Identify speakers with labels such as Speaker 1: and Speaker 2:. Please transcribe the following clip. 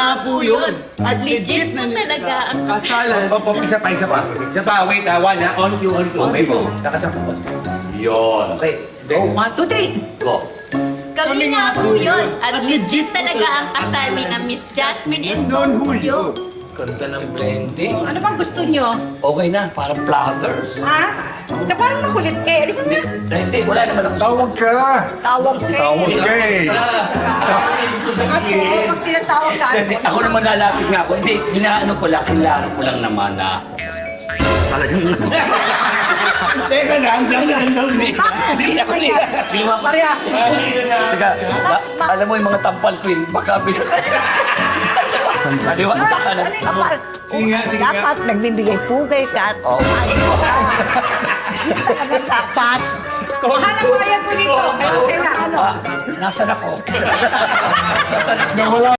Speaker 1: nga po yun. At
Speaker 2: Legit po talaga ang
Speaker 1: kasalan.
Speaker 3: Isa pa, isa pa. Isa pa, wait, one ha. On cue, on cue. Okay po. Nakasampo. Yun. Okay. Go.
Speaker 4: 1, 2, 3.
Speaker 3: Go.
Speaker 2: Kami nga po yun. At legit talaga ang kasal ni na Miss Jasmine and Don Julio.
Speaker 1: Ganda ng blending.
Speaker 4: Ano bang gusto nyo?
Speaker 3: Okay na, parang platters.
Speaker 4: Ha? Ka parang makulit kayo. Ano ba nga?
Speaker 3: Hindi, wala naman ako.
Speaker 5: Tawag ka!
Speaker 4: Tawag kayo.
Speaker 5: Tawag ka eh!
Speaker 4: Ako, pag tinatawag ka,
Speaker 3: Hindi, ako naman lalapit nga ako. Hindi, ginaano ko lang, kailangan ko lang naman na... Talagang... Teka lang, hindi ako nila. Hindi mo
Speaker 4: Maria.
Speaker 3: Teka, alam mo yung mga tampal queen, baka bila... Kaliwa sa kanan. Ako,
Speaker 1: Sige nga, sige nga.
Speaker 4: Dapat nagbibigay pugay ka at
Speaker 3: Oo.
Speaker 4: dapat. Hanap mo yan po dito. Kaya ano?
Speaker 3: Nasaan ako?
Speaker 5: Nawala